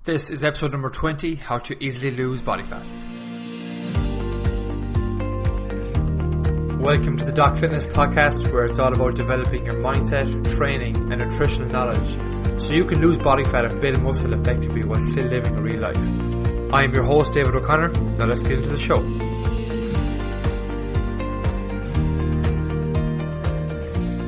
This is episode number 20, How to Easily Lose Body Fat. Welcome to the Doc Fitness Podcast, where it's all about developing your mindset, training and nutritional knowledge so you can lose body fat and build muscle effectively while still living a real life. I am your host, David O'Connor. Now let's get into the show.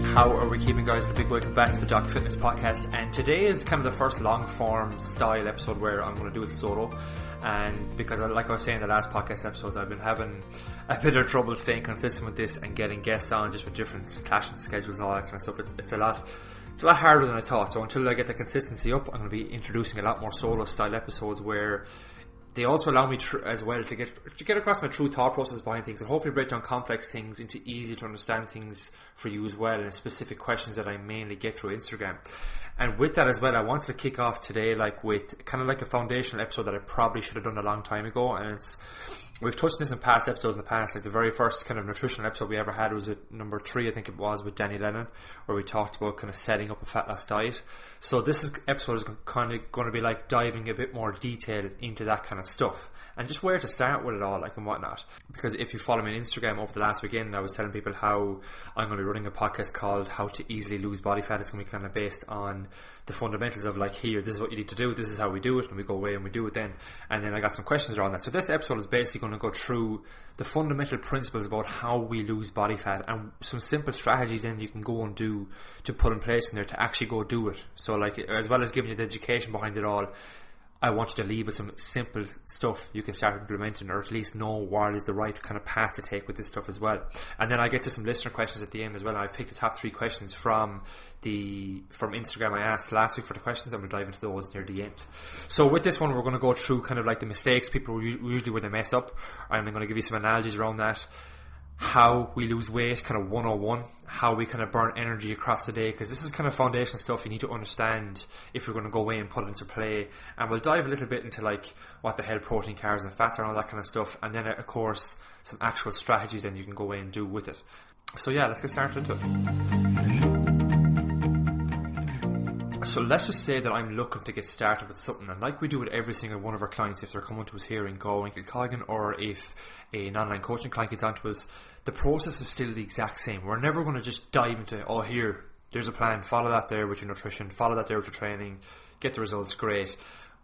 How are we keeping, guys? And a big welcome back to the Doc Fitness Podcast. And today is kind of the first long form style episode where I'm going to do it solo. And because, like I was saying in the last podcast episodes, I've been having a bit of trouble staying consistent with this and getting guests on just with different clashing schedules and all that kind of stuff. It's a lot harder than I thought. So until I get the consistency up, I'm going to be introducing a lot more solo style episodes where they also allow me as well to get across my true thought process behind things and hopefully break down complex things into easy to understand things for you as well, and specific questions that I mainly get through Instagram. And with that as well, I wanted to kick off today with kind of like a foundational episode that I probably should have done a long time ago. And we've touched this in past episodes in the past. Like the very first kind of nutritional episode we ever had was at number 3, I think it was, with Danny Lennon, where we talked about kind of setting up a fat loss diet. So this episode is kind of going to be like diving a bit more detail into that kind of stuff and just where to start with it all, like, and whatnot. Because if you follow me on Instagram over the last weekend, I was telling people how I'm going to be running a podcast called How to Easily Lose Body Fat. It's going to be kind of based on the fundamentals of like, here, this is what you need to do, this is how we do it, and we go away and we do it then. And then I got some questions around that. So this episode is basically going to go through the fundamental principles about how we lose body fat and some simple strategies then you can go and do to put in place in there to actually go do it. So like, as well as giving you the education behind it all, I want you to leave with some simple stuff you can start implementing, or at least know what is the right kind of path to take with this stuff as well. And then I get to some listener questions at the end as well. I've picked the top 3 questions from Instagram I asked last week for the questions. I'm going to dive into those near the end. So with this one, we're going to go through kind of like the mistakes people usually where they mess up, and I'm going to give you some analogies around that. How we lose weight, kind of 101, how we kind of burn energy across the day, because this is kind of foundational stuff you need to understand if you're going to go away and put it into play. And we'll dive a little bit into like what the hell protein, carbs and fats are and all that kind of stuff, and then of course some actual strategies then you can go away and do with it. So yeah, let's get started into it. So let's just say that I'm looking to get started with something, and like we do with every single one of our clients, if they're coming to us here in Galway, Kilcolgan, or if an online coaching client gets onto us, the process is still the exact same. We're never going to just dive into, oh, there's a plan, follow that there with your nutrition, follow that there with your training, get the results, great.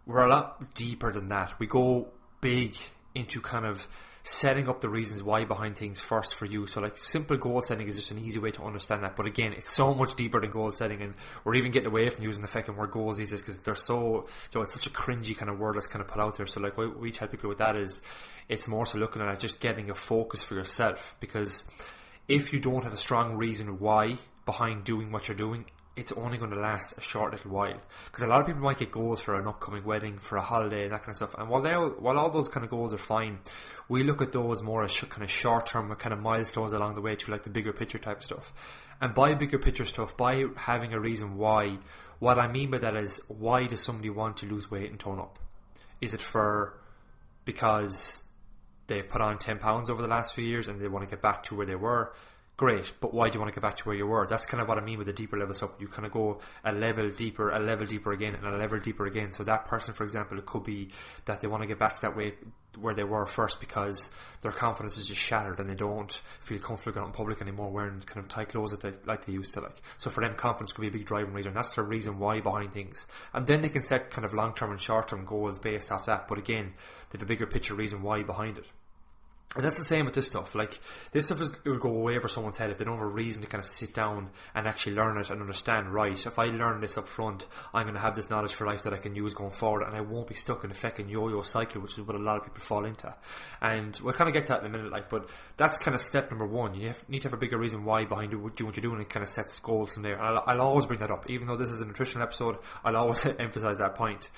We're a lot deeper than that. We go big into kind of setting up the reasons why behind things first for you. So like, simple goal setting is just an easy way to understand that, but again, it's so much deeper than goal setting, and we're even getting away from using the fucking word goals these days because they're so, it's such a cringy kind of word that's kind of put out there. So like, what we tell people with that is, it's more so looking at just getting a focus for yourself, because if you don't have a strong reason why behind doing what you're doing, it's only going to last a short little while. Because a lot of people might get goals for an upcoming wedding, for a holiday, and that kind of stuff. And while all those kind of goals are fine, we look at those more as kind of short-term kind of milestones along the way to like the bigger picture type stuff. And by bigger picture stuff, by having a reason why, what I mean by that is, why does somebody want to lose weight and tone up? Is it because they've put on 10 pounds over the last few years and they want to get back to where they were? Great, but why do you want to get back to where you were? That's kind of what I mean with the deeper level stuff. You kind of go a level deeper again, and a level deeper again. So that person, for example, it could be that they want to get back to that weight where they were first because their confidence is just shattered and they don't feel comfortable going out in public anymore wearing kind of tight clothes that they used to like. So for them, confidence could be a big driving reason. That's the reason why behind things. And then they can set kind of long-term and short-term goals based off that. But again, they have a bigger picture reason why behind it. And that's the same with this stuff. Like, this stuff it will go away over someone's head if they don't have a reason to kind of sit down and actually learn it and understand, right, if I learn this up front, I'm going to have this knowledge for life that I can use going forward, and I won't be stuck in a fucking yo-yo cycle, which is what a lot of people fall into. And we'll kind of get to that in a minute, like, but that's kind of step number 1. You need to have a bigger reason why behind what you're doing, and it kind of sets goals from there. And I'll always bring that up. Even though this is a nutritional episode, I'll always emphasize that point.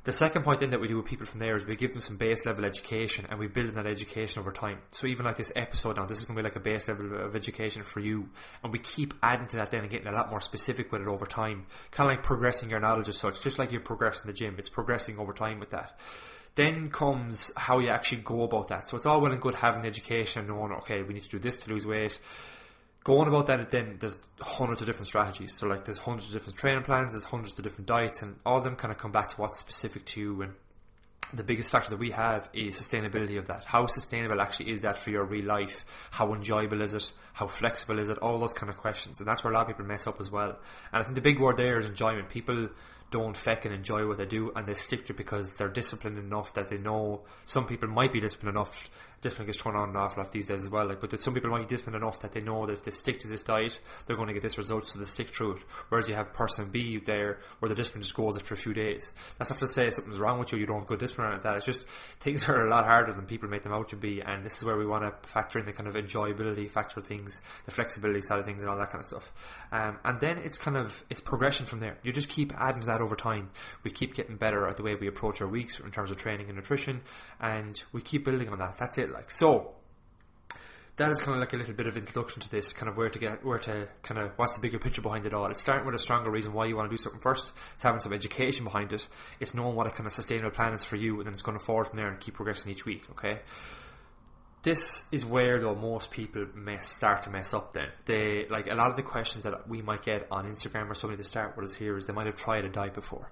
The second point then that we do with people from there is we give them some base level education, and we build on that education over time. So even like this episode now, this is going to be like a base level of education for you, and we keep adding to that then and getting a lot more specific with it over time. Kind of like progressing your knowledge as such, just like you progress in the gym, it's progressing over time with that. Then comes how you actually go about that. So it's all well and good having the education and knowing, okay, we need to do this to lose weight. Going about that, then there's hundreds of different strategies. So like there's hundreds of different training plans, there's hundreds of different diets, and all of them kind of come back to what's specific to you. And the biggest factor that we have is sustainability of that. How sustainable actually is that for your real life? How enjoyable is it? How flexible is it? All those kind of questions. And that's where a lot of people mess up as well. And I think the big word there is enjoyment. People don't feckin' enjoy what they do, and they stick to it because they're disciplined enough that they know. Some people might be disciplined enough. Discipline gets thrown on and off a lot these days as well. Like, but some people might be disciplined enough that they know that if they stick to this diet, they're going to get this result, so they stick through it. Whereas you have person B there, where the discipline just goes it for a few days. That's not to say something's wrong with you. You don't have good discipline like that. It's just things are a lot harder than people make them out to be, and this is where we want to factor in the kind of enjoyability factor of things, the flexibility side of things, and all that kind of stuff. And then it's progression from there. You just keep adding to that over time. We keep getting better at the way we approach our weeks in terms of training and nutrition, and we keep building on that. That's it. Like, so that is kind of like a little bit of introduction to this, kind of what's the bigger picture behind it all. It's starting with a stronger reason why you want to do something first. It's having some education behind it. It's knowing what a kind of sustainable plan is for you, and then it's going to forward from there and keep progressing each week. Okay. This is where, though, most people start to mess up then. Like, a lot of the questions that we might get on Instagram or somebody to start with us here is they might have tried a diet before.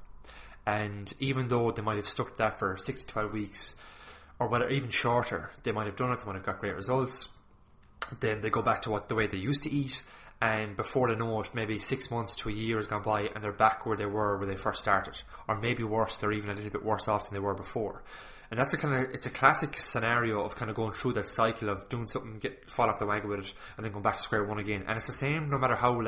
And even though they might have stuck to that for 6 to 12 weeks, or whether even shorter, they might have done it, they might have got great results. Then they go back to the way they used to eat, and before they know it, maybe 6 months to a year has gone by and they're back where they were where they first started. Or maybe worse, they're even a little bit worse off than they were before. And that's it's a classic scenario of kind of going through that cycle of doing something, fall off the wagon with it, and then going back to square one again. And it's the same no matter how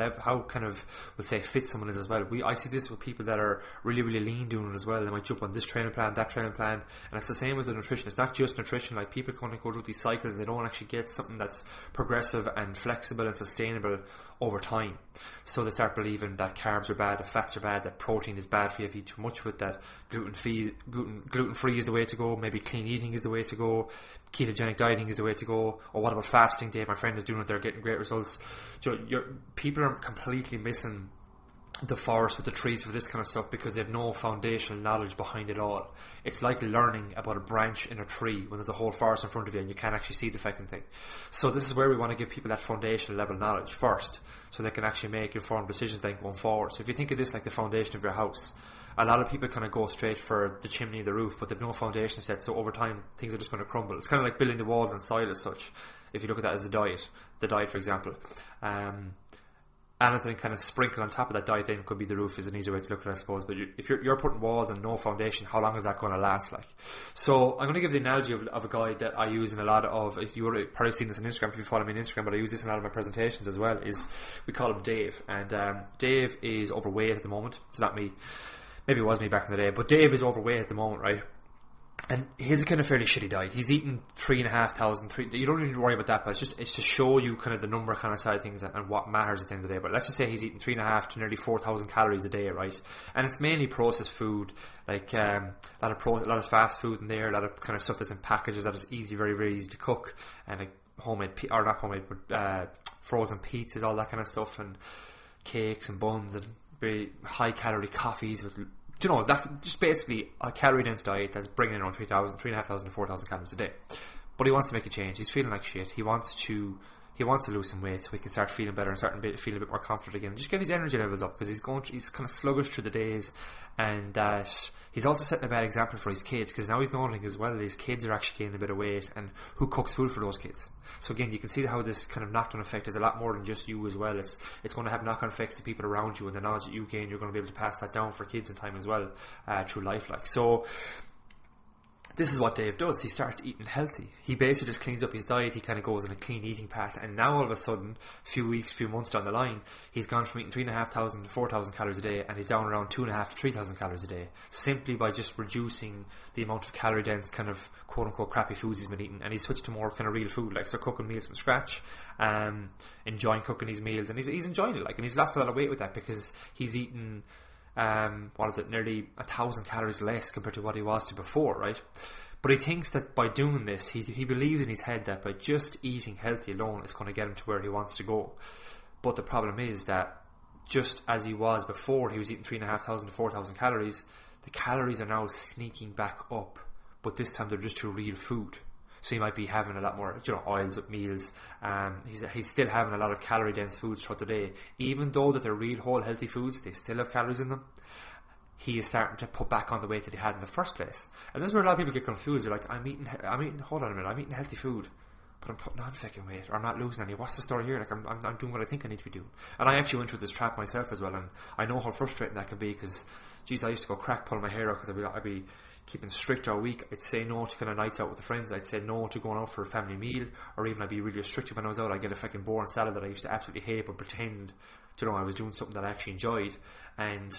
kind of, we'll say, fit someone is as well. I see this with people that are really, really lean doing it as well. They might jump on this training plan, that training plan, and it's the same with the nutrition. It's not just nutrition. Like, people kind of go through these cycles, they don't actually get something that's progressive and flexible and sustainable over time. So they start believing that carbs are bad, that fats are bad, that protein is bad for you if you eat too much of it, that gluten-free is the way to go, maybe clean eating is the way to go, ketogenic dieting is the way to go, or what about fasting? Dave, my friend is doing it, they're getting great results. People are completely missing the forest with the trees for this kind of stuff because they have no foundational knowledge behind it all. It's like learning about a branch in a tree when there's a whole forest in front of you and you can't actually see the fucking thing. So this is where we want to give people that foundational level knowledge first, so they can actually make informed decisions then going forward. So if you think of this like the foundation of your house, a lot of people kind of go straight for the chimney, the roof, but they've no foundation set, so over time things are just going to crumble. It's kind of like building the walls and soil as such, if you look at that as the diet for example. Anything kind of sprinkled on top of that diet then could be the roof, is an easier way to look at it, I suppose. But if you're putting walls and no foundation, how long is that going to last like? So I'm going to give the analogy of a guy that I use in a lot of, you would have probably seen this on Instagram if you follow me on Instagram, but I use this in a lot of my presentations as well, is we call him Dave. And Dave is overweight at the moment. It's not me. Maybe it was me back in the day, but Dave is overweight at the moment, right? And he's a kind of fairly shitty diet. He's eating 3,500. You don't need to worry about that, but it's to show you kind of the number kind of side of things and what matters at the end of the day. But let's just say he's eating 3,500 to nearly 4,000 calories a day, right? And it's mainly processed food, like a lot of fast food in there, a lot of kind of stuff that's in packages that is very, very easy to cook, and like frozen pizzas, all that kind of stuff, and cakes and buns and very high calorie coffees with, that's just basically a calorie dense diet that's bringing in around 3,500 to 4,000 calories a day. But he wants to make a change. He's feeling like shit. He wants to lose some weight so he can start feeling better and feel a bit more confident again. Just get his energy levels up, because he's kind of sluggish through the days, and that he's also setting a bad example for his kids, because now he's noticing as well that his kids are actually gaining a bit of weight, and who cooks food for those kids? So again, you can see how this kind of knock-on effect is a lot more than just you as well. It's going to have knock-on effects to people around you, and the knowledge that you gain, you're going to be able to pass that down for kids in time as well, through life. Like, so this is what Dave does. He starts eating healthy. He basically just cleans up his diet. He kind of goes on a clean eating path. And now all of a sudden, a few months down the line, he's gone from eating 3,500 to 4,000 calories a day, and he's down around 2,500 to 3,000 calories a day, simply by just reducing the amount of calorie dense kind of quote unquote crappy foods he's been eating. And he's switched to more kind of real food, like, so cooking meals from scratch, enjoying cooking his meals, and he's enjoying it, like, and he's lost a lot of weight with that, because he's eaten nearly 1,000 calories less compared to what he was to before, right? But he thinks that by doing this, he believes in his head that by just eating healthy alone, it's going to get him to where he wants to go. But the problem is that just as he was before, he was eating 3,500 to 4,000 calories, the calories are now sneaking back up, but this time they're just through real food. So he might be having a lot more, oils with meals. He's still having a lot of calorie dense foods throughout the day, even though that they're real whole healthy foods. They still have calories in them. He is starting to put back on the weight that he had in the first place. And this is where a lot of people get confused. They're like, I'm eating, hold on a minute, I'm eating healthy food, but I'm putting on fucking weight, or I'm not losing any. What's the story here? Like, I'm doing what I think I need to be doing. And I actually went through this trap myself as well, and I know how frustrating that can be, because, geez, I used to go crack pulling my hair out, because I'd be keeping strict all week. I'd say no to kind of nights out with the friends. I'd say no to going out for a family meal, or even I'd be really restrictive when I was out. I'd get a fucking boring salad that I used to absolutely hate, but pretend, I was doing something that I actually enjoyed, and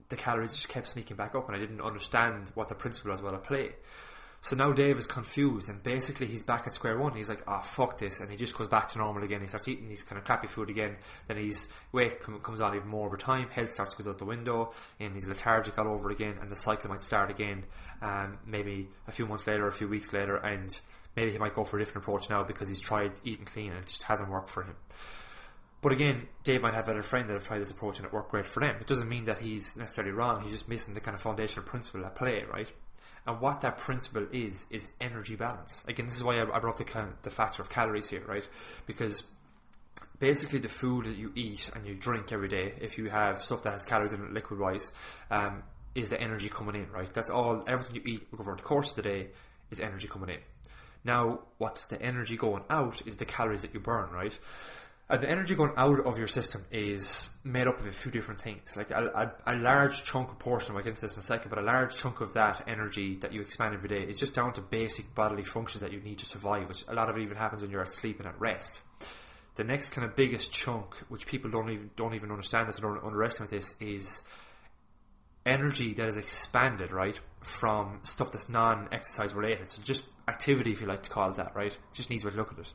the calories just kept sneaking back up, and I didn't understand what the principle was at play. So now Dave is confused, and basically he's back at square one. He's like, fuck this, and he just goes back to normal again. He starts eating these kind of crappy food again. Then his weight comes on even more over time. Health starts to go out the window, and he's lethargic all over again, and the cycle might start again, maybe a few months later, a few weeks later, and maybe he might go for a different approach now because he's tried eating clean and it just hasn't worked for him. But again, Dave might have other friends that have tried this approach and it worked great for them. It doesn't mean that he's necessarily wrong. He's just missing the kind of foundational principle at play, right? And what that principle is energy balance. Again, this is why I brought the factor of calories here, right? Because basically the food that you eat and you drink every day, if you have stuff that has calories in it liquid-wise, is the energy coming in, right? That's all. Everything you eat over the course of the day is energy coming in. Now, what's the energy going out is the calories that you burn, right? And the energy going out of your system is made up of a few different things. Like a large chunk, portion, I'll get into this in a second, but a large chunk of that energy that you expand every day is just down to basic bodily functions that you need to survive, which a lot of it even happens when you're asleep and at rest. The next kind of biggest chunk, which people don't even understand this or underestimate this, is energy that is expanded, right, from stuff that's non-exercise related. So just activity, if you like to call it that, right? It just needs a way to look at it.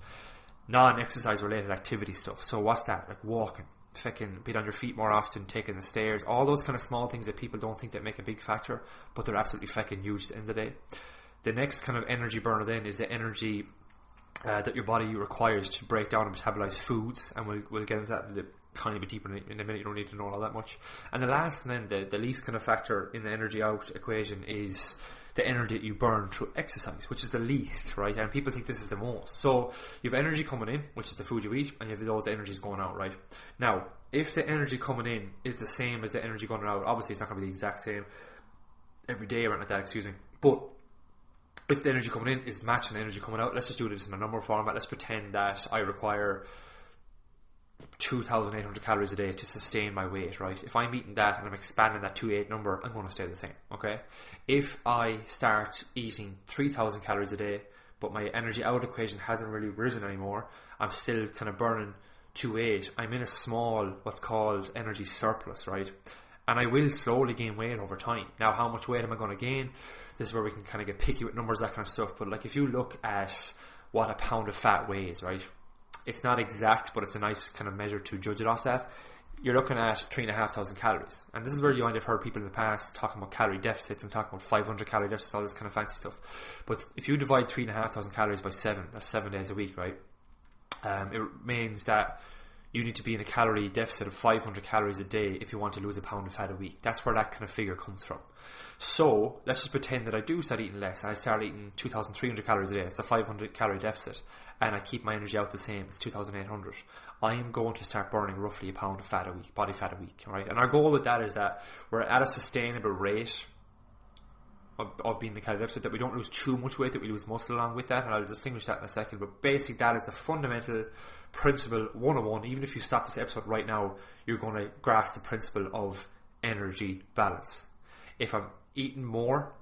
Non-exercise related activity stuff. So what's that? Like walking, fucking being on your feet more often, taking the stairs, all those kind of small things that people don't think that make a big factor, but they're absolutely fucking huge at the end of the day. The next kind of energy burner then is the energy that your body requires to break down and metabolize foods, and we'll get into that a tiny bit deeper in a minute. You don't need to know all that much. And the last, and then the least kind of factor in the energy out equation is the energy that you burn through exercise, which is the least, right? And people think this is the most. So you have energy coming in, which is the food you eat, and you have those energies going out, right? Now, if the energy coming in is the same as the energy going out, obviously it's not going to be the exact same every day or anything like that, excuse me. But if the energy coming in is matching the energy coming out, let's just do this in a number format. Let's pretend that I require 2,800 calories a day to sustain my weight, right? If I'm eating that and I'm expanding that 2,800 number, I'm going to stay the same, okay? If I start eating 3,000 calories a day, but my energy out equation hasn't really risen anymore, I'm still kind of burning 2,800, I'm in a small, what's called energy surplus, right? And I will slowly gain weight over time. Now, how much weight am I going to gain? This is where we can kind of get picky with numbers, that kind of stuff. But like, if you look at what a pound of fat weighs, right? It's not exact, but it's a nice kind of measure to judge it off that. You're looking at 3,500 calories. And this is where you might have heard people in the past talking about calorie deficits and talking about 500 calorie deficits, all this kind of fancy stuff. But if you divide 3,500 calories by 7, that's 7 days a week, right? It means that you need to be in a calorie deficit of 500 calories a day if you want to lose a pound of fat a week. That's where that kind of figure comes from. So let's just pretend that I do start eating less. I start eating 2,300 calories a day. It's a 500 calorie deficit. And I keep my energy out the same. It's 2,800. I am going to start burning roughly a pound of fat a week, body fat a week, right? And our goal with that is that we're at a sustainable rate of being in the calorie deficit, that we don't lose too much weight, that we lose muscle along with that, and I'll distinguish that in a second. But basically, that is the fundamental principle 101. Even if you stop this episode right now, you're going to grasp the principle of energy balance. If I'm eating more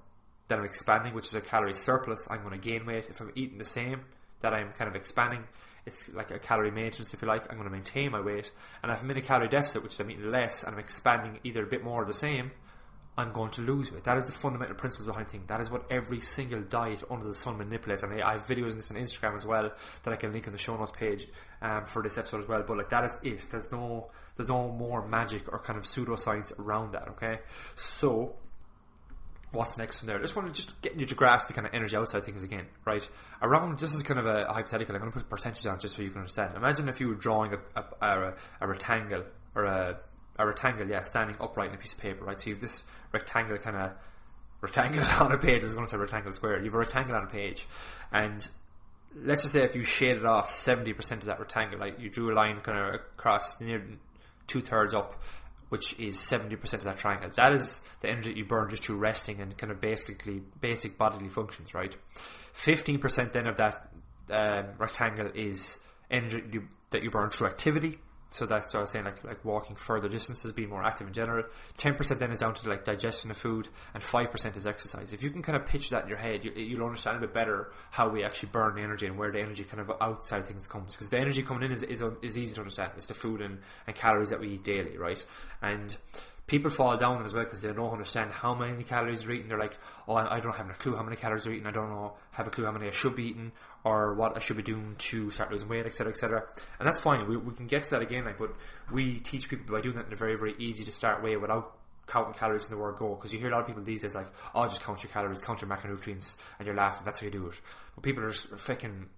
than I'm expanding, which is a calorie surplus, I'm going to gain weight. If I'm eating the same that I'm kind of expanding, it's like a calorie maintenance, if you like, I'm going to maintain my weight. And if I'm in a calorie deficit, which is I'm eating less and I'm expanding either a bit more or the same, I'm going to lose weight. That is the fundamental principles behind things. That is what every single diet under the sun manipulates. And I have videos on this on Instagram as well that I can link in the show notes page for this episode as well. But like, that is it. There's no more magic or kind of pseudoscience around that, okay? So what's next from there? I just want to just get you to grasp the kind of energy outside things again, right? Around, this is kind of a hypothetical. I'm going to put percentages on just so you can understand. Imagine if you were drawing a rectangle, or a rectangle, yeah, standing upright in a piece of paper, right? So you have this rectangle kind of rectangle on a page. I was going to say rectangle square. You have a rectangle on a page, and let's just say if you shaded off 70% of that rectangle, like you drew a line kind of across near 2/3 up, which is 70% of that triangle. That is the energy that you burn just through resting and kind of basic bodily functions, right? 15% then of that rectangle is energy that you burn through activity. So that's what I was saying, like walking further distances, being more active in general. 10% then is down to like digestion of food, and 5% is exercise. If you can kind of picture that in your head, you'll understand a bit better how we actually burn the energy and where the energy kind of outside things comes. Because the energy coming in is easy to understand. It's the food and calories that we eat daily, right? And people fall down as well because they don't understand how many calories they're eating. They're like, oh, I don't have a clue how many calories they're eating. I don't have a clue how many I should be eating or what I should be doing to start losing weight, etc., etc. And that's fine. We can get to that again, but we teach people by doing that in a very, very easy to start way without counting calories in the word go. Because you hear a lot of people these days like, oh, just count your calories, count your macronutrients, and you're laughing. That's how you do it. But people are just freaking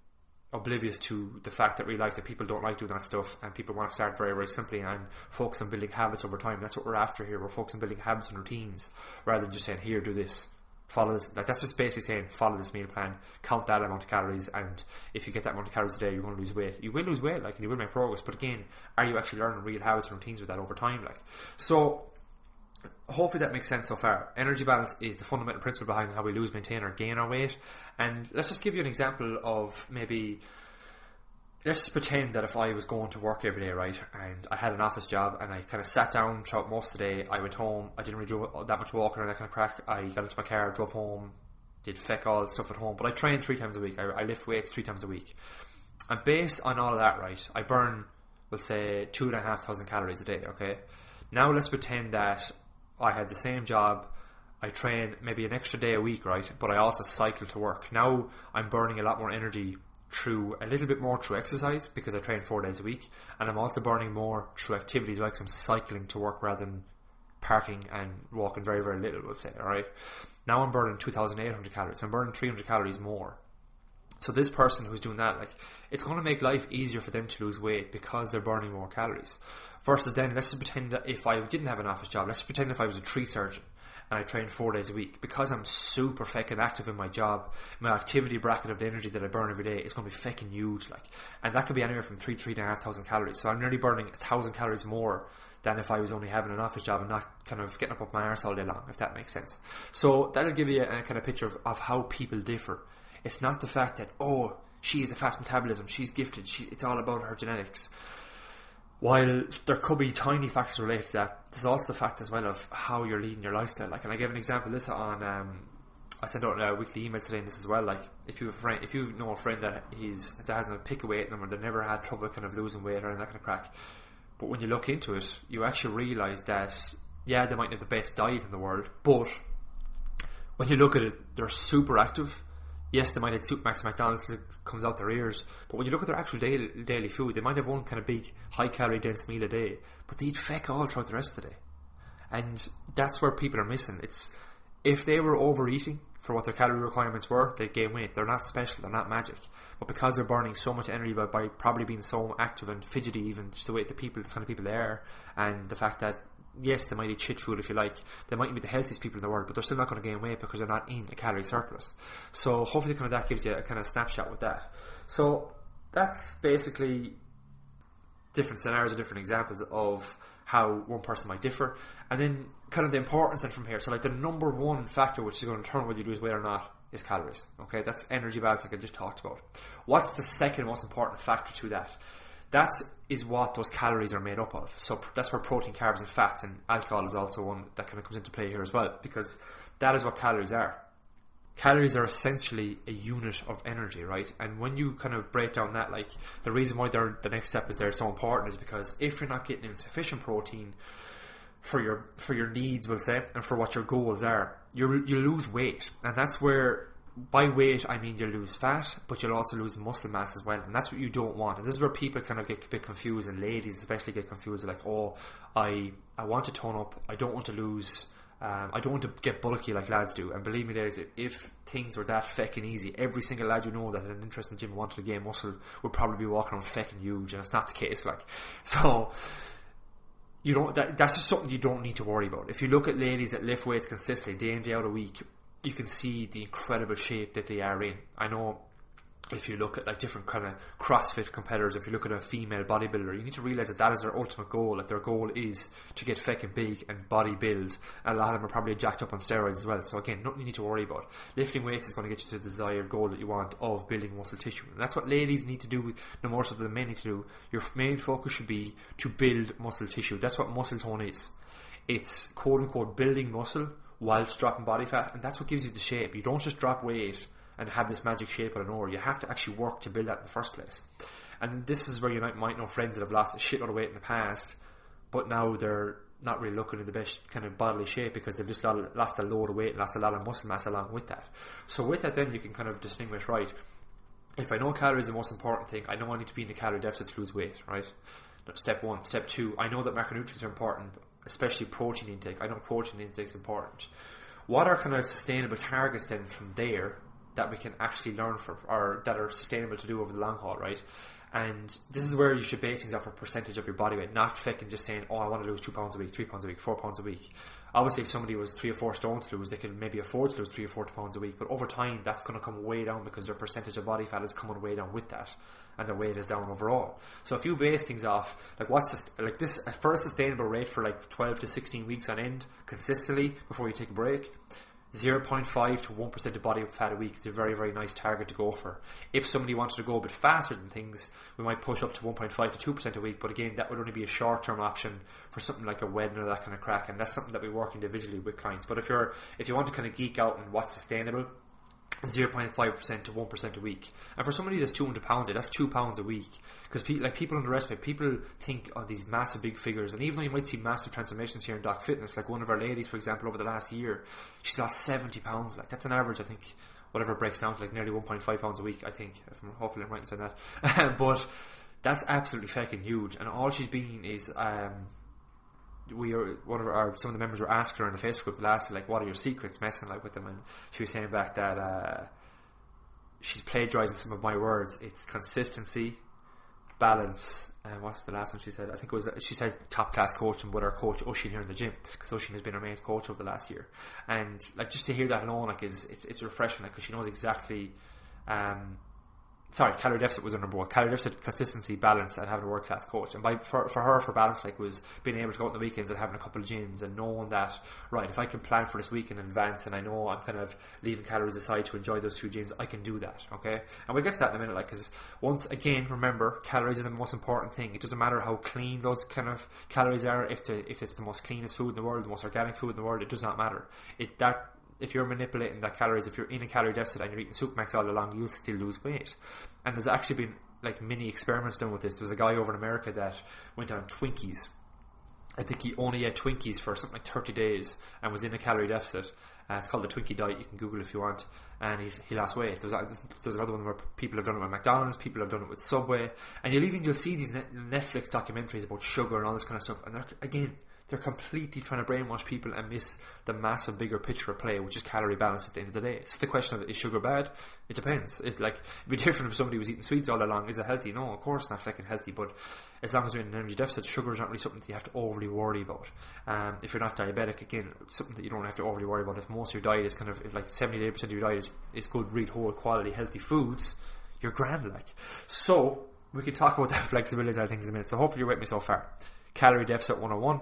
oblivious to the fact that real life that people don't like doing that stuff, and people want to start very, very simply and focus on building habits over time. That's what we're after here. We're focusing on building habits and routines rather than just saying, here, do this, follow this. Like, that's just basically saying, follow this meal plan, count that amount of calories, and if you get that amount of calories a day, you're going to lose weight. You will lose weight, like, and you will make progress, but again, are you actually learning real habits and routines with that over time? Like, so hopefully that makes sense so far. Energy balance is the fundamental principle behind how we lose, maintain, or gain our weight. And let's just give you an example of maybe, let's just pretend that if I was going to work every day, right, and I had an office job and I kind of sat down throughout most of the day. I went home, I didn't really do that much walking or that kind of crack. I got into my car, drove home, did feck all stuff at home, but I train 3 times a week. I lift weights 3 times a week. And based on all of that, right, I burn, we'll say, 2,500 calories a day, okay? Now let's pretend that I had the same job, I train maybe an extra day a week, right, but I also cycle to work. Now I'm burning a lot more energy through a little bit more through exercise because I train 4 days a week, and I'm also burning more through activities like some cycling to work rather than parking and walking very, very little, we'll say, alright? Now I'm burning 2,800 calories. I'm burning 300 calories more. So this person who's doing that, like, it's going to make life easier for them to lose weight because they're burning more calories. Versus then, let's just pretend that if I didn't have an office job, let's pretend if I was a tree surgeon and I trained 4 days a week, because I'm super fucking active in my job, my activity bracket of the energy that I burn every day is going to be fucking huge, like, and that could be anywhere from 3,500 calories. So I'm nearly burning 1,000 calories more than if I was only having an office job and not kind of getting up my arse all day long, if that makes sense. So that'll give you a kind of picture of how people differ. It's not the fact that, oh, she has a fast metabolism, she's gifted, it's all about her genetics. While there could be tiny factors related to that, there's also the fact as well of how you're leading your lifestyle. Like, and I gave an example of this on, I sent out a weekly email today on this as well. Like, if you know a friend that hasn't a pick a weight number, they never had trouble kind of losing weight or that kind of crack, but when you look into it, you actually realise that, yeah, they might have the best diet in the world, but when you look at it, they're super active. Yes, they might have Supermax and McDonald's that comes out their ears, but when you look at their actual daily food, they might have one kind of big, high-calorie dense meal a day, but they eat feck all throughout the rest of the day. And that's where people are missing. It's, if they were overeating for what their calorie requirements were, they'd gain weight. They're not special, they're not magic. But because they're burning so much energy by probably being so active and fidgety, even just the way the kind of people they are, and the fact that, yes, they might eat shit food if you like, they might be the healthiest people in the world, but they're still not going to gain weight because they're not in a calorie surplus. So hopefully kind of that gives you a kind of snapshot with that. So that's basically different scenarios or different examples of how one person might differ, and then kind of the importance then from here. So like the number one factor which is going to determine whether you lose weight or not is calories. Okay, that's energy balance, like I just talked about. What's the second most important factor to that? That is what those calories are made up of. So that's where protein, carbs and fats, and alcohol is also one that kind of comes into play here as well, because that is what calories are. Calories are essentially a unit of energy, right? And when you kind of break down that, like, the reason why the next step is so important is because if you're not getting in sufficient protein for your needs, we'll say, and for what your goals are, you lose weight. And that's where, by weight I mean you lose fat, but you'll also lose muscle mass as well, and that's what you don't want. And this is where people kind of get a bit confused, and ladies especially get confused, like, oh, I want to tone up, I don't want to lose, I don't want to get bulky like lads do. And believe me, ladies, if things were that feckin' easy, every single lad you know that had an interest in the gym and wanted to gain muscle would probably be walking around feckin' huge, and it's not the case. Like, so you don't, that's just something you don't need to worry about. If you look at ladies that lift weights consistently day in day out a week, you can see the incredible shape that they are in. I know if you look at like different kind of CrossFit competitors, if you look at a female bodybuilder, you need to realise that is their ultimate goal. Like their goal is to get feckin' big and body build, and a lot of them are probably jacked up on steroids as well. So again, nothing you need to worry about. Lifting weights is going to get you to the desired goal that you want of building muscle tissue, and that's what ladies need to do no more so than men need to do. Your main focus should be to build muscle tissue. That's what muscle tone is. It's quote unquote building muscle whilst dropping body fat, and that's what gives you the shape. You don't just drop weight and have this magic shape out of nowhere. You have to actually work to build that in the first place. And this is where you might know friends that have lost a shitload of weight in the past, but now they're not really looking in the best kind of bodily shape because they've just lost a load of weight and lost a lot of muscle mass along with that. So with that then you can kind of distinguish, right, if I know calories is the most important thing, I know I need to be in a calorie deficit to lose weight, right? Step one. Step two, I know that macronutrients are important, especially protein intake. I know protein intake is important. What are kind of sustainable targets then from there that we can actually learn from, or that are sustainable to do over the long haul, right? And this is where you should base things off a percentage of your body weight, not fucking just saying, oh, I want to lose 2 pounds a week, 3 pounds a week, 4 pounds a week. Obviously, if somebody was 3 or 4 stone to lose, they could maybe afford to lose 3 or 4 pounds a week, but over time, that's going to come way down because their percentage of body fat is coming way down with that, and their weight is down overall. So if you base things off, like this for a sustainable rate for like 12 to 16 weeks on end, consistently, before you take a break, 0.5 to 1% of body fat a week is a very, very nice target to go for. If somebody wanted to go a bit faster than things, we might push up to 1.5 to 2% a week, but again, that would only be a short-term option for something like a wedding or that kind of crack, and that's something that we work individually with clients. But if you want to kind of geek out on what's sustainable, 0.5% to 1% a week. And for somebody that's 200 pounds, that's 2 pounds a week. Because people underestimate, people think of these massive big figures, and even though you might see massive transformations here in Doc Fitness, like one of our ladies, for example, over the last year, she's lost 70 pounds. Like that's an average, I think, whatever it breaks down to, like nearly 1.5 pounds a week, I think. Hopefully I'm right in saying that. But that's absolutely fucking huge. And all she's been is some of the members were asking her in the Facebook group last, like, what are your secrets, messing like with them, and she was saying back that she's plagiarizing some of my words. It's consistency, balance, and what's the last one she said? I think it was, she said top class coaching with our coach Oisin here in the gym, because Oisin has been our main coach over the last year, and like just to hear that alone, like it's refreshing, like, because she knows exactly. Calorie deficit was her number one. Calorie deficit, consistency, balance, and having a world-class coach. And for her, for balance, like, was being able to go out on the weekends and having a couple of gyms and knowing that, right, if I can plan for this week in advance and I know I'm kind of leaving calories aside to enjoy those few gyms, I can do that, okay? And we'll get to that in a minute, like, because once again, remember, calories are the most important thing. It doesn't matter how clean those kind of calories are. If it's the most cleanest food in the world, the most organic food in the world, it does not matter. If you're manipulating that calories, if you're in a calorie deficit and you're eating Supermax all along, you'll still lose weight. And there's actually been like mini experiments done with this. There was a guy over in America that went on Twinkies. I think he only ate Twinkies for something like 30 days and was in a calorie deficit. It's called the Twinkie diet. You can Google it if you want. And he lost weight. There's another one where people have done it with McDonald's, people have done it with Subway, and you'll see these Netflix documentaries about sugar and all this kind of stuff. And they're completely trying to brainwash people and miss the massive bigger picture of play, which is calorie balance at the end of the day. So the question of, is sugar bad? It depends. It'd be different if somebody was eating sweets all along. Is it healthy? No, of course not fucking healthy, but as long as you're in an energy deficit, sugar is not really something that you have to overly worry about. If you're not diabetic, again, something that you don't have to overly worry about. If most of your diet is kind of, if like 70-80% of your diet is good, real, whole, quality, healthy foods, you're grand, like. So, we can talk about that flexibility side of things in a minute. So hopefully you're with me so far. Calorie deficit 101.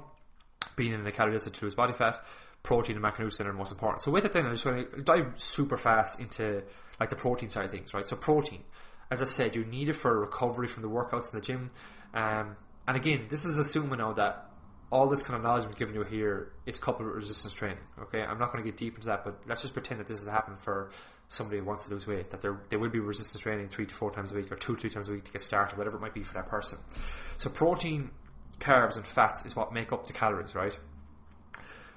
Being in a calorie deficit to lose body fat, protein and macronutrients are most important. So with it then, I just want to dive super fast into like the protein side of things, right? So protein, as I said, you need it for recovery from the workouts in the gym. And again, this is assuming now that all this kind of knowledge I'm giving you here is coupled with resistance training, okay? I'm not going to get deep into that, but let's just pretend that this has happened for somebody who wants to lose weight, that there will be resistance training 3 to 4 times a week or 2 to 3 times a week to get started, whatever it might be for that person. So protein, carbs and fats is what make up the calories, right?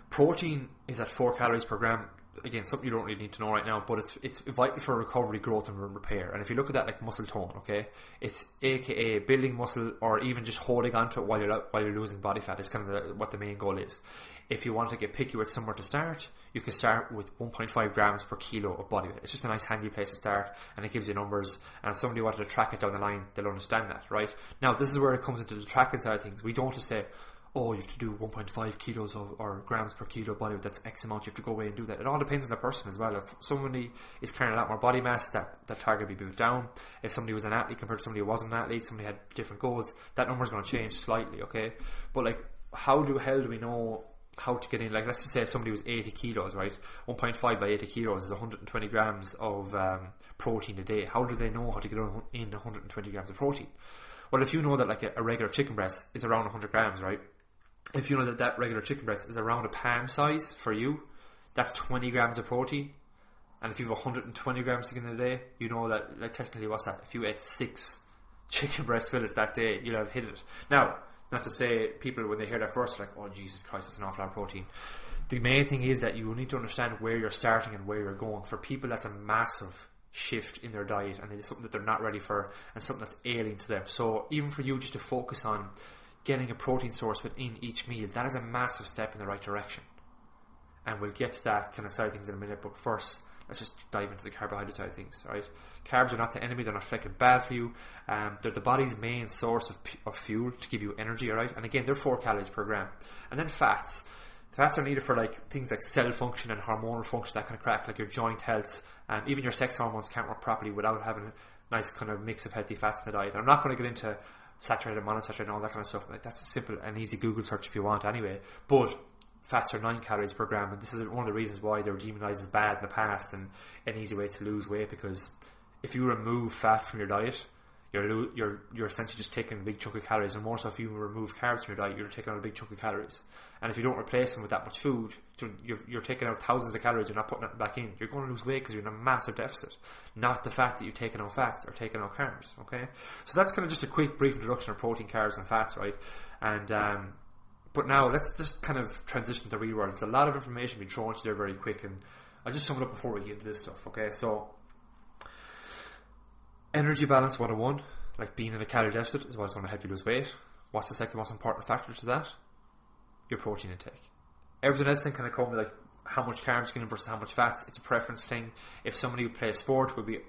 Protein is at 4 calories per gram. Again, something you don't really need to know right now, but it's vital for recovery, growth and repair. And if you look at that like muscle tone, okay, it's aka building muscle or even just holding on to it while you're losing body fat is kind of what the main goal is. If you want to get picky with somewhere to start, you can start with 1.5 grams per kilo of body weight. It's just a nice handy place to start, and it gives you numbers, and if somebody wanted to track it down the line, they'll understand that, right? Now, this is where it comes into the tracking side of things. We don't just say, oh, you have to do 1.5 kilos or grams per kilo body weight, that's X amount, you have to go away and do that. It all depends on the person as well. If somebody is carrying a lot more body mass, that target will be moved down. If somebody was an athlete compared to somebody who wasn't an athlete, somebody had different goals, that number is going to change slightly, okay? But like, how do we know how to get in? Like, let's just say if somebody was 80 kilos, right? 1.5 by 80 kilos is 120 grams of protein a day. How do they know how to get in 120 grams of protein? Well, if you know that like a regular chicken breast is around 100 grams, right? If you know that regular chicken breast is around a palm size for you, that's 20 grams of protein. And if you have 120 grams chicken a day, you know that, like, technically, what's that? If you ate 6 chicken breast fillets that day, you'll have hit it. Now, not to say people, when they hear that first, like, oh, Jesus Christ, that's an awful lot of protein. The main thing is that you need to understand where you're starting and where you're going. For people, that's a massive shift in their diet, and it's something that they're not ready for, and something that's alien to them. So even for you just to focus on getting a protein source within each meal, that is a massive step in the right direction. And we'll get to that kind of side of things in a minute, but first, let's just dive into the carbohydrate side of things, right? Carbs are not the enemy, they're not fucking bad for you. They're the body's main source of fuel to give you energy, alright? And again, they're 4 calories per gram. And then fats. Fats are needed for like things like cell function and hormonal function, that kind of crack, like your joint health. Even your sex hormones can't work properly without having a nice kind of mix of healthy fats in the diet. And I'm not going to get into saturated, monounsaturated and all that kind of stuff. Like, that's a simple and easy Google search if you want anyway. But fats are 9 calories per gram, and this is one of the reasons why they were demonized as bad in the past and an easy way to lose weight, because if you remove fat from your diet, you're essentially just taking a big chunk of calories, and more so if you remove carbs from your diet, you're taking out a big chunk of calories. And if you don't replace them with that much food, you're taking out thousands of calories, you're not putting it back in. You're going to lose weight because you're in a massive deficit, not the fact that you've taken out fats or taken out carbs, okay? So that's kind of just a quick brief introduction of protein, carbs and fats, right? And but now let's just kind of transition to the real world. There's a lot of information being thrown at you there very quick, and I'll just sum it up before we get into this stuff, okay? So energy balance 101, like being in a calorie deficit is what's going to help you lose weight. What's the second most important factor to that? Your protein intake. Everything else then kind of come with like how much carbs you get in versus how much fats. It's a preference thing. If somebody who plays sport would be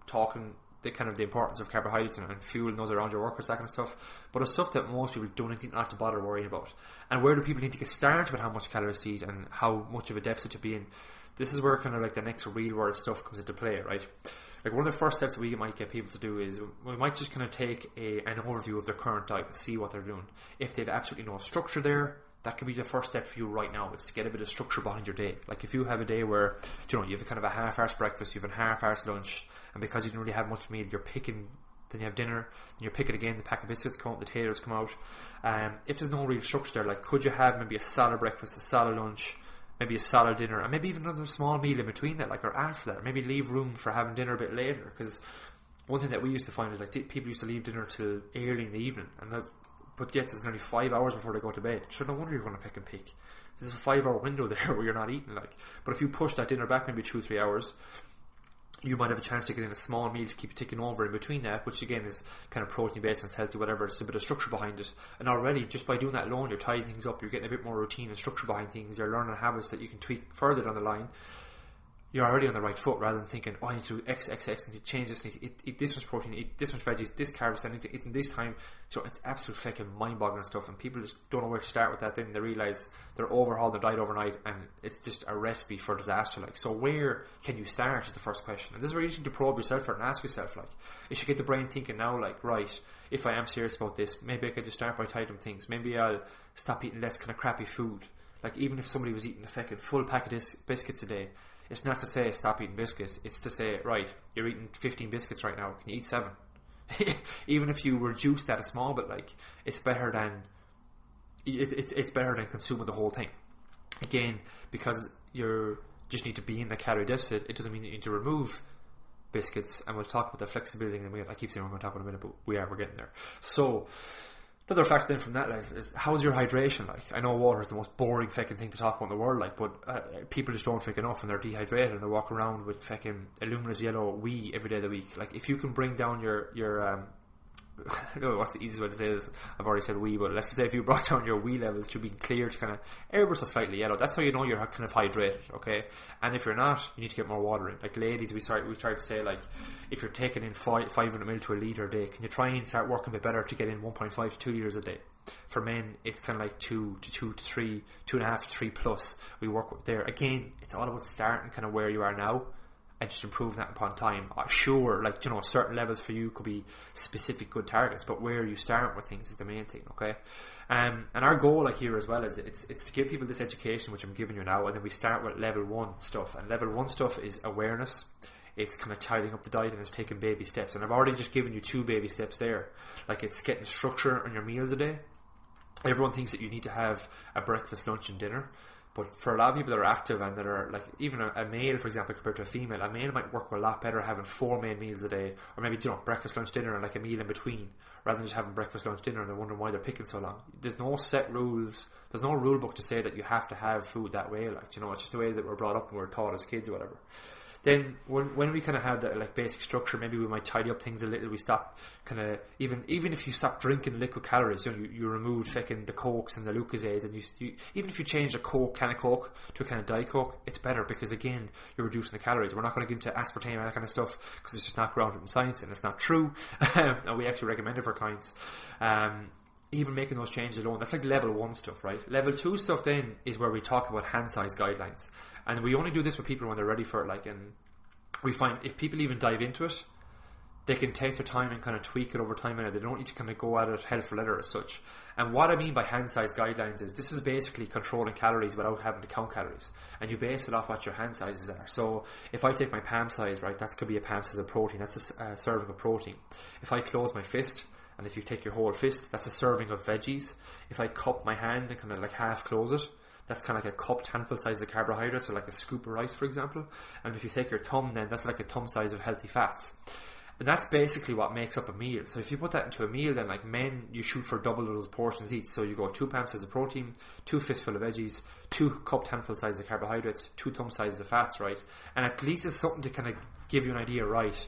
talking the kind of the importance of carbohydrates and fuel and those around your workers, that kind of stuff. But it's stuff that most people don't need not to bother worrying about. And where do people need to get started with how much calories to eat and how much of a deficit to be in? This is where kind of like the next real world stuff comes into play, right? Like, one of the first steps we might get people to do is we might just kind of take an overview of their current diet and see what they're doing. If they've absolutely no structure there, that could be the first step for you right now, is to get a bit of structure behind your day. Like, if you have a day where, you have a kind of a half-arse breakfast, you have a half-arse lunch, and because you didn't really have much meal, you're picking, then you have dinner, then you're picking again, the pack of biscuits come out, the taters come out. If there's no real structure there, like, could you have maybe a solid breakfast, a solid lunch, maybe a solid dinner, and maybe even another small meal in between that, like, or after that, or maybe leave room for having dinner a bit later? Because one thing that we used to find is, like, people used to leave dinner till early in the evening, and but yet there's nearly 5 hours before they go to bed. So no wonder you're going to pick and pick. There's a 5 hour window there where you're not eating, like. But if you push that dinner back maybe 2-3 hours, you might have a chance to get in a small meal to keep it ticking over in between that, which again is kind of protein based and it's healthy, whatever. It's a bit of structure behind it, and already just by doing that alone, you're tidying things up, you're getting a bit more routine and structure behind things, you're learning habits that you can tweak further down the line. You're already on the right foot, rather than thinking, oh, I need to do X, I need to change this, I need to eat this much protein, eat this much veggies, this carbs, I need to eat in this time. So it's absolute fucking mind-boggling stuff, and people just don't know where to start with that. Then they realise they're overhauled their diet overnight, and it's just a recipe for disaster. Like, so where can you start is the first question, and this is where you need to probe yourself and ask yourself, like, you should get the brain thinking now, like, right, if I am serious about this, maybe I could just start by tidying things. Maybe I'll stop eating less kind of crappy food. Like, even if somebody was eating a fucking full pack of biscuits a day, it's not to say stop eating biscuits. It's to say, right, you're eating 15 biscuits right now. Can you eat 7? Even if you reduce that a small bit, like, it's better than it's better than consuming the whole thing. Again, because you just need to be in the calorie deficit, it doesn't mean you need to remove biscuits. And we'll talk about the flexibility in a minute. I keep saying we're going to talk about it in a minute, but we're getting there. So another factor then from that is how's your hydration like? I know water is the most boring fucking thing to talk about in the world, like, but people just don't drink enough and they're dehydrated and they walk around with fucking a luminous yellow wee every day of the week. Like, if you can bring down your I don't know what's the easiest way to say this. I've already said wee, but let's just say if you brought down your wee levels to being clear to kind of ever so slightly yellow, that's how you know you're kind of hydrated, okay? And if you're not, you need to get more water in. Like, ladies, we try to say, like, if you're taking in 500 ml to a litre a day, can you try and start working a bit better to get in 1.5 to 2 litres a day? For men, it's kind of like 2 to 3, 2.5 to 3 plus. We work with there. Again, it's all about starting kind of where you are now and just improving that upon time. Sure, like, you know, certain levels for you could be specific good targets, but where you start with things is the main thing, okay? And our goal, like, here as well is it's to give people this education, which I'm giving you now, and then we start with level 1 stuff. And level 1 stuff is awareness. It's kind of tidying up the diet, and it's taking baby steps. And I've already just given you 2 baby steps there. Like, it's getting structure on your meals a day. Everyone thinks that you need to have a breakfast, lunch and dinner, but for a lot of people that are active and that are like, even a male, for example, compared to a female, a male might work a lot better having 4 main meals a day, or maybe, you know, breakfast, lunch, dinner and like a meal in between, rather than just having breakfast, lunch, dinner and they're wondering why they're picking so long. There's no set rules. There's no rule book to say that you have to have food that way. Like, you know, it's just the way that we're brought up and we're taught as kids or whatever. Then when we kind of have that like basic structure, maybe we might tidy up things a little. We stop kind of, even if you stop drinking liquid calories, you know, you remove fucking the Cokes and the Lucozades, and you even if you change a can of Coke to a kind of Diet Coke, it's better because again you're reducing the calories. We're not going to get into aspartame and that kind of stuff because it's just not grounded in science and it's not true. And we actually recommend it for clients. Even making those changes alone, that's like level 1 stuff, right? Level 2 stuff then is where we talk about hand size guidelines, and we only do this with people when they're ready for it. Like, and we find if people even dive into it, they can take their time and kind of tweak it over time, and they don't need to kind of go at it hell for leather as such. And what I mean by hand size guidelines is this is basically controlling calories without having to count calories, and you base it off what your hand sizes are. So if I take my palm size, right, that could be a palm size of protein. That's a serving of protein. If I close my fist, and if you take your whole fist, that's a serving of veggies. If I cup my hand and kind of like half close it, that's kind of like a cupped handful size of carbohydrates, or like a scoop of rice, for example. And if you take your thumb, then that's like a thumb size of healthy fats. And that's basically what makes up a meal. So if you put that into a meal, then like men, you shoot for double those portions each. So you go 2 palm size of protein, 2 fistful of veggies, 2 cupped handful size of carbohydrates, 2 thumb sizes of fats, right? And at least it's something to kind of give you an idea, right?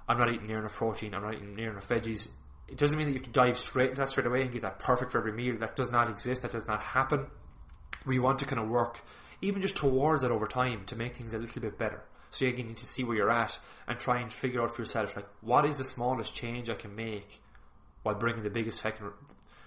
I'm not eating near enough protein, I'm not eating near enough veggies. It doesn't mean that you have to dive straight into that straight away and get that perfect for every meal. That does not exist. That does not happen. We want to kind of work even just towards that over time to make things a little bit better. So you need to see where you're at and try and figure out for yourself, like, what is the smallest change I can make while bringing the biggest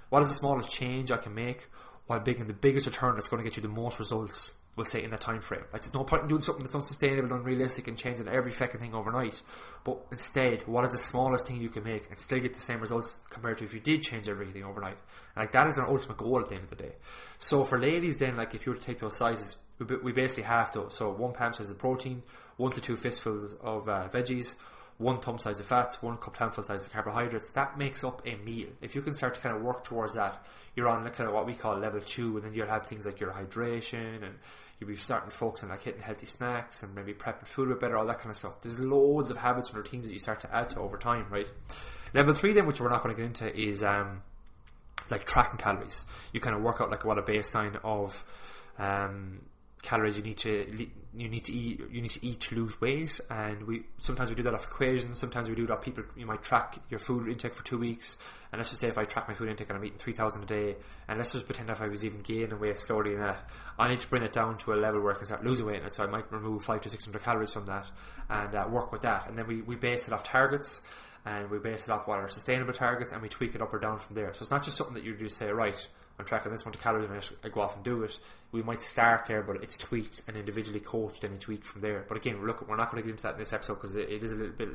what is the smallest change I can make while bringing the biggest return that's going to get you the most results, we'll say, in that time frame. Like, there's no point in doing something that's unsustainable, unrealistic, and changing every fucking thing overnight. But instead, what is the smallest thing you can make and still get the same results compared to if you did change everything overnight? And like, that is our ultimate goal at the end of the day. So for ladies then, like, if you were to take those sizes, we basically have those. So 1 palm size of protein, 1 to 2 fistfuls of veggies, 1 thumb size of fats, 1 cup handful size of carbohydrates. That makes up a meal. If you can start to kind of work towards that, you're on kind of what we call level 2, and then you'll have things like your hydration, and you'll be starting to focus on like hitting healthy snacks and maybe prepping food a bit better, all that kind of stuff. There's loads of habits and routines that you start to add to over time, right? Level 3 then, which we're not going to get into, is like tracking calories. You kind of work out like what a baseline of calories you need to eat to lose weight, and sometimes we do that off equations, sometimes we do it off people. You might track your food intake for 2 weeks, and let's just say if I track my food intake and I'm eating 3,000 a day, and let's just pretend if I was even gaining weight slowly in that, I need to bring it down to a level where I can start losing weight in it. So I might remove 500 to 600 calories from that and work with that, and then we base it off targets, and we base it off what are sustainable targets, and we tweak it up or down from there. So it's not just something that you just say, right, I'm tracking this amount of calories and I go off and do it. We might start there, but it's tweaked and individually coached and tweaked from there. But again, look, we're not going to get into that in this episode because it is a little bit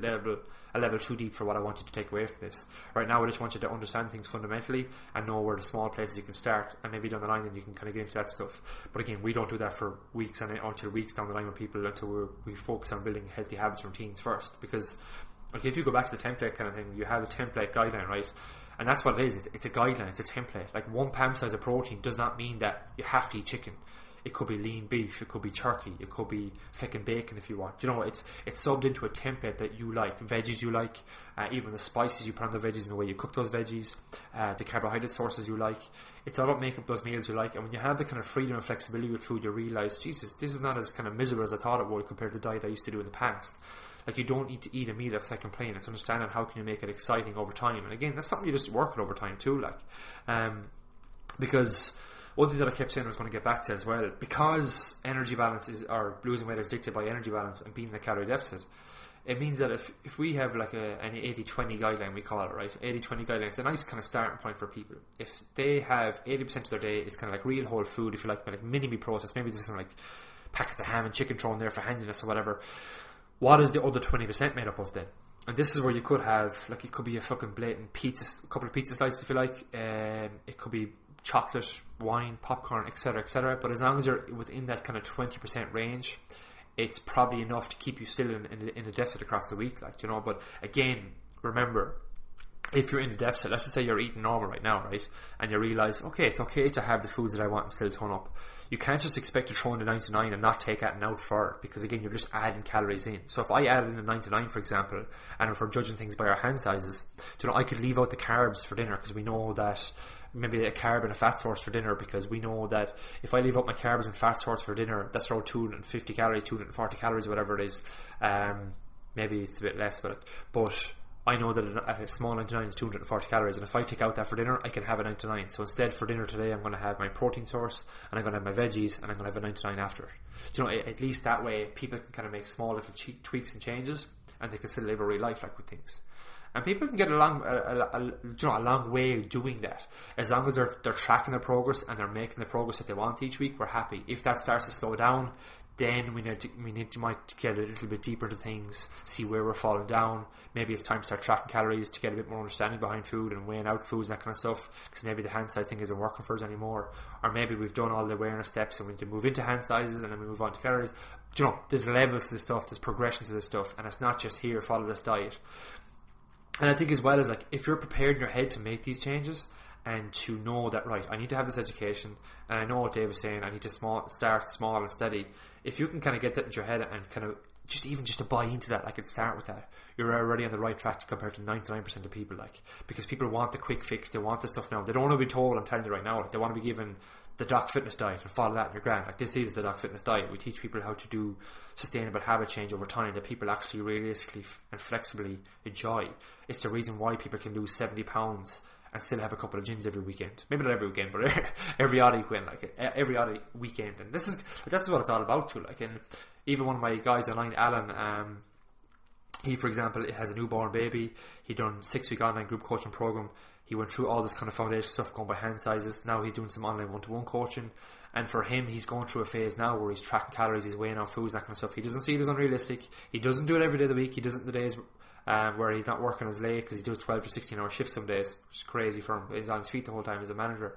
a level too deep for what I want you to take away from this. Right now, I just want you to understand things fundamentally and know where the small places you can start, and maybe down the line then you can kind of get into that stuff. But again, we don't do that for weeks and until weeks down the line with people, until we focus on building healthy habits and routines first. Because like, if you go back to the template kind of thing, you have a template guideline, right? And that's what it is. It's a guideline. It's a template. Like 1 palm size of protein does not mean that you have to eat chicken. It could be lean beef. It could be turkey. It could be fucking bacon if you want. You know, it's subbed into a template that you like. Veggies you like. Even the spices you put on the veggies and the way you cook those veggies. The carbohydrate sources you like. It's all about making up those meals you like. And when you have the kind of freedom and flexibility with food, you realise, Jesus, this is not as kind of miserable as I thought it would compared to the diet I used to do in the past. Like, you don't need to eat a meal that's like plain. It's understanding how can you make it exciting over time. And again, that's something you just work on over time too. Like, because one thing that I kept saying I was going to get back to as well, because energy balance or losing weight is dictated by energy balance and being in a calorie deficit, it means that if we have like an 80-20 guideline, we call it, right? 80-20 guideline, it's a nice kind of starting point for people. If they have 80% of their day is kind of like real whole food, if you like minimally processed, maybe there's some like packets of ham and chicken thrown there for handiness or whatever, what is the other 20% made up of then? And this is where you could have, like, it could be a fucking blatant pizza, a couple of pizza slices if you like, it could be chocolate, wine, popcorn, etc., etc. But as long as you're within that kind of 20% range, it's probably enough to keep you still in a deficit across the week, like, you know. But again, remember, if you're in a deficit, let's just say you're eating normal right now, right, and you realise, okay, it's okay to have the foods that I want and still tone up. You can't just expect to throw in the 99 and not take that out for it, because again, you're just adding calories in. So if I added in the 99, for example, and if we're judging things by our hand sizes, you know, I could leave out the carbs for dinner, because we know that maybe a carb and a fat source for dinner, because we know that if I leave out my carbs and fat source for dinner, that's around 250 calories, 240 calories, whatever it is. Maybe it's a bit less, but I know that a small 99 is 240 calories, and if I take out that for dinner, I can have a 99. So instead, for dinner today, I'm going to have my protein source, and I'm going to have my veggies, and I'm going to have a 99 after it. You know, at least that way, people can kind of make small little tweaks and changes, and they can still live a real life like with things. And people can get a long way doing that. As long as they're tracking their progress and they're making the progress that they want each week, we're happy. If that starts to slow down, then we might get a little bit deeper to things, see where we're falling down. Maybe it's time to start tracking calories to get a bit more understanding behind food and weighing out foods and that kind of stuff, because maybe the hand size thing isn't working for us anymore. Or maybe we've done all the awareness steps and we need to move into hand sizes and then we move on to calories. You know, there's levels to this stuff, there's progression to this stuff, and it's not just here, follow this diet. And I think as well as, like, if you're prepared in your head to make these changes and to know that, right, I need to have this education, and I know what Dave was saying, I need to start small and steady. If you can kind of get that into your head and kind of just to buy into that, like, and start with that, you're already on the right track compared to 99% of people, like, because people want the quick fix, they want the stuff now. They don't want to be told, I'm telling you right now, like, they want to be given the Doc Fitness diet and follow that and you're grand. Like, this is the Doc Fitness diet. We teach people how to do sustainable habit change over time that people actually realistically and flexibly enjoy. It's the reason why people can lose 70 pounds and still have a couple of gins every weekend. Maybe not every weekend, but every odd weekend, like every odd weekend. And this is what it's all about too. Like, and even one of my guys online, Alan, he, for example, has a newborn baby. He done 6-week online group coaching program. He went through all this kind of foundation stuff, going by hand sizes. Now he's doing some online one-to-one coaching. And for him, he's going through a phase now where he's tracking calories, he's weighing out foods, that kind of stuff. He doesn't see it as unrealistic. He doesn't do it every day of the week. He does it the days where he's not working as late, because he does 12 to 16 hour shifts some days, which is crazy for him. He's on his feet the whole time as a manager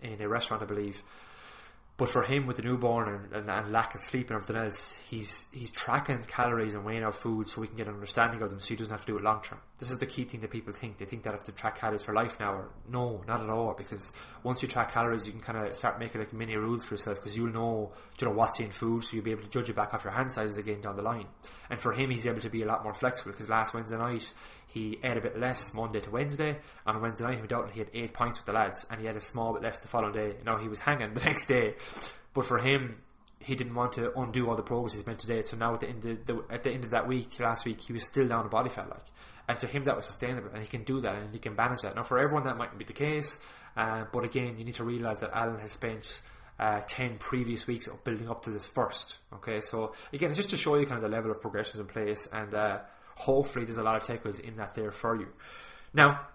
in a restaurant, I believe. But for him, with the newborn and lack of sleep and everything else, he's tracking calories and weighing out food so we can get an understanding of them, so he doesn't have to do it long term. This is the key thing that people think. They think that if they track calories for life now, or no, not at all. Because once you track calories, you can kind of start making like mini rules for yourself, because you'll know, what's in food, so you'll be able to judge it back off your hand sizes again down the line. And for him, he's able to be a lot more flexible, because last Wednesday night he ate a bit less Monday to Wednesday. On Wednesday night he went out and he had 8 pints with the lads, and he had a small bit less the following day. Now he was hanging the next day. But for him, he didn't want to undo all the progress he's made today. So now at the end of that week, last week, he was still down in body fat, like. And to him, that was sustainable, and he can do that, and he can manage that. Now, for everyone, that mightn't be the case. But again, you need to realise that Alan has spent 10 previous weeks of building up to this first. Okay, so again, it's just to show you kind of the level of progressions in place, and hopefully there's a lot of takeaways in that there for you. Now,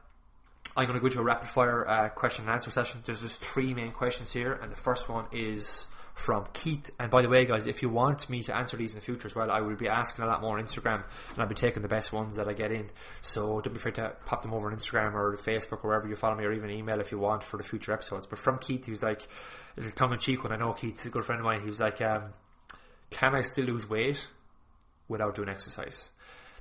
I'm going to go to a rapid fire question and answer session. There's just 3 main questions here, and the first one is from Keith. And by the way, guys, if you want me to answer these in the future as well, I will be asking a lot more on Instagram, and I'll be taking the best ones that I get in. So don't be afraid to pop them over on Instagram or Facebook or wherever you follow me, or even email if you want for the future episodes. But from Keith, he was like, a little tongue-in-cheek one. I know Keith's a good friend of mine. He was like, can I still lose weight without doing exercise?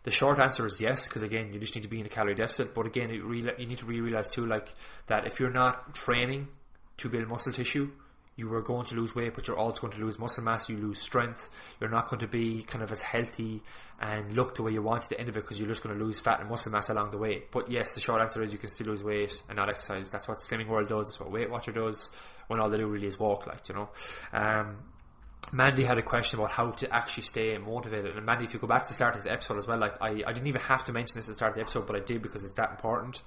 The short answer is yes, because again, you just need to be in a calorie deficit. But again, you need to realize too, like, that if you're not training to build muscle tissue, you are going to lose weight, but you're also going to lose muscle mass, you lose strength. You're not going to be kind of as healthy and look the way you want at the end of it, because you're just going to lose fat and muscle mass along the way. But yes, the short answer is you can still lose weight and not exercise. That's what Slimming World does. That's what Weight Watcher does, when all they do really is walk, like, Mandy had a question about how to actually stay motivated. And Mandy, if you go back to the start of this episode as well, like, I didn't even have to mention this at the start of the episode, but I did because it's that important.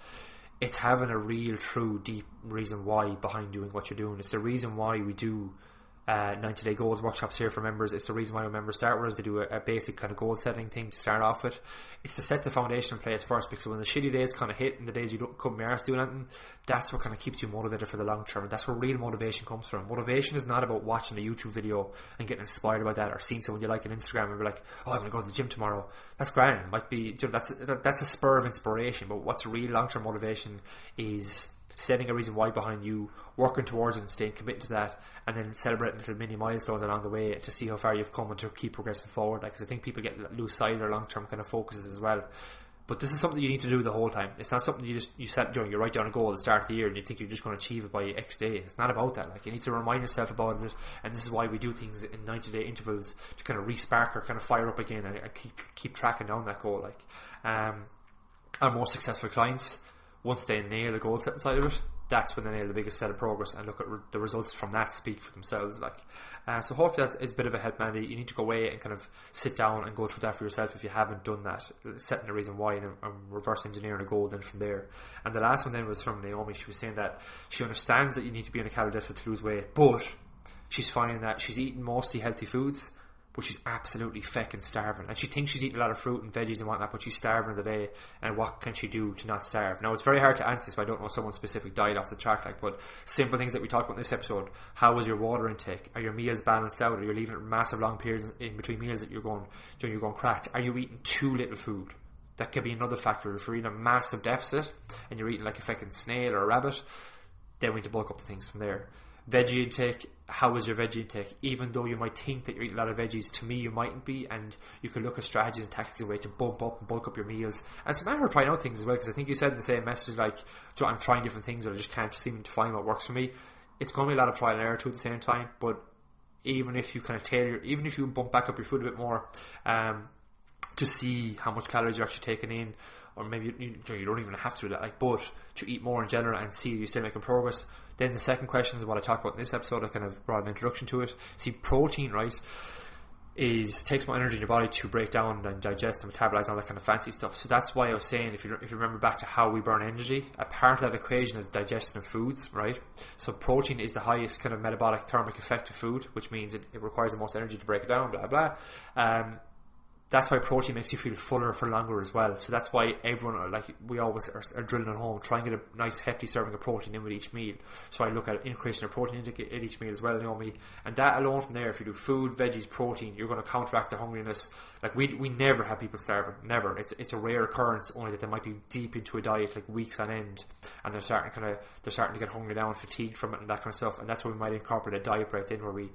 It's having a real, true, deep reason why behind doing what you're doing. It's the reason why we do 90-day goals workshops here for members. It's the reason why members start with us. They do a basic kind of goal setting thing to start off with. It's to set the foundation in place first, because when the shitty days kind of hit and the days you don't come your arse doing anything, that's what kind of keeps you motivated for the long term. That's where real motivation comes from. Motivation is not about watching a YouTube video and getting inspired by that, or seeing someone you like on Instagram and be like, oh, I'm going to go to the gym tomorrow. That's grand. It might be, that's a spur of inspiration, but what's real long term motivation is setting a reason why behind you, working towards it and staying committed to that, and then celebrating little mini milestones along the way to see how far you've come and to keep progressing forward. Because I think people lose sight of their long term kind of focuses as well. But this is something you need to do the whole time. It's not something you set doing. You write down a goal at the start of the year and you think you're just going to achieve it by X day. It's not about that. Like, you need to remind yourself about it, and this is why we do things in 90-day intervals to kind of re-spark or kind of fire up again and keep tracking down that goal. Like, our most successful clients, once they nail the goal setting side of it, that's when they nail the biggest set of progress, and look at the results from that speak for themselves. Like, so hopefully that's a bit of a help, Mandy. You need to go away and kind of sit down and go through that for yourself if you haven't done that, setting the reason why and reverse engineering a goal then from there. And the last one then was from Naomi. She was saying that she understands that you need to be on a calorie deficit to lose weight, but she's finding that she's eating mostly healthy foods, but she's absolutely feckin' starving, and she thinks she's eating a lot of fruit and veggies and whatnot, but she's starving in the day. And what can she do to not starve? Now, it's very hard to answer this, but I don't know someone's specific diet off the track, like, but simple things that we talked about in this episode. How was your water intake? Are your meals balanced out? Are you leaving massive long periods in between meals that you're going cracked? Are you eating too little food? That could be another factor. If you're eating a massive deficit and you're eating like a feckin' snail or a rabbit, then we need to bulk up the things from there. Veggie intake, how is your veggie intake? Even though you might think that you're eating a lot of veggies, to me you mightn't be, and you can look at strategies and tactics of way to bump up and bulk up your meals. And it's a matter of trying out things as well, because I think you said in the same message, like, I'm trying different things but I just can't seem to find what works for me. It's going to be a lot of trial and error too at the same time, but even if you kind of even if you bump back up your food a bit more, to see how much calories you're actually taking in, or maybe you don't even have to do that, like, but to eat more in general and see you're still making progress. Then the second question is what I talked about in this episode. I kind of brought an introduction to it. See, protein, right, takes more energy in your body to break down and digest and metabolize all that kind of fancy stuff. So that's why I was saying, if you remember back to how we burn energy, a part of that equation is digestion of foods, right? So protein is the highest kind of metabolic thermic effect of food, which means it requires the most energy to break it down, blah blah. That's why protein makes you feel fuller for longer as well. So that's why everyone, like, we always are drilling at home, try and get a nice hefty serving of protein in with each meal. So I look at increasing your protein intake at each meal as well, Naomi. And that alone from there, if you do food, veggies, protein, you're going to counteract the hungriness. Like, we never have people starving, never. It's a rare occurrence, only that they might be deep into a diet like weeks on end, and they're starting to get hungry now and fatigued from it and that kind of stuff. And that's where we might incorporate a diet break in, where we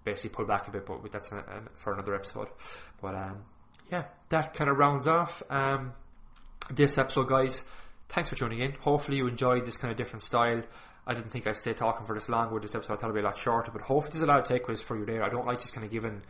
basically pull back a bit, but that's for another episode. But yeah, that kind of rounds off this episode, guys. Thanks for tuning in. Hopefully you enjoyed this kind of different style. I didn't think I'd stay talking for this long with this episode. I thought it'd be a lot shorter, but hopefully there's a lot of takeaways for you there. I don't like just kind of giving,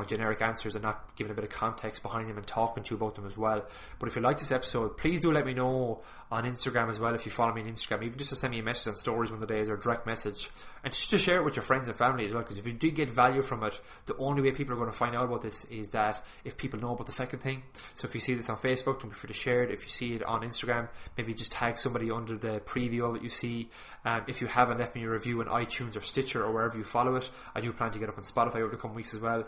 generic answers and not giving a bit of context behind them and talking to you about them as well. But if you like this episode, please do let me know on Instagram as well, if you follow me on Instagram, even just to send me a message on stories one of the days, or a direct message, and just to share it with your friends and family as well, because if you do get value from it, the only way people are going to find out about this is that if people know about the second thing. So if you see this on Facebook, don't be afraid to share it. If you see it on Instagram, maybe just tag somebody under the preview of it you see. If you haven't left me a review on iTunes or Stitcher or wherever you follow it, I do plan to get up on Spotify over the coming weeks as well.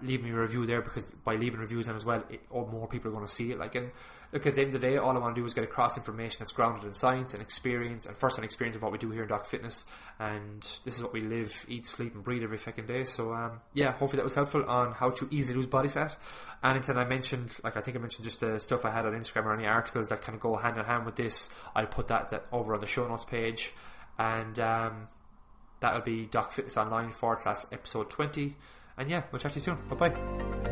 Leave me a review there, because by leaving reviews then as well, more people are going to see it. Like, and look, at the end of the day, all I want to do is get across information that's grounded in science and experience, and first-hand experience of what we do here in Doc Fitness. And this is what we live, eat, sleep and breathe every fucking day. So yeah, hopefully that was helpful on how to easily lose body fat. Anything I mentioned, like I think I mentioned just the stuff I had on Instagram, or any articles that kind of go hand in hand with this, I'll put that over on the show notes page. And that'll be Doc Fitness Online / episode 20. And yeah, we'll chat to you soon. Bye bye.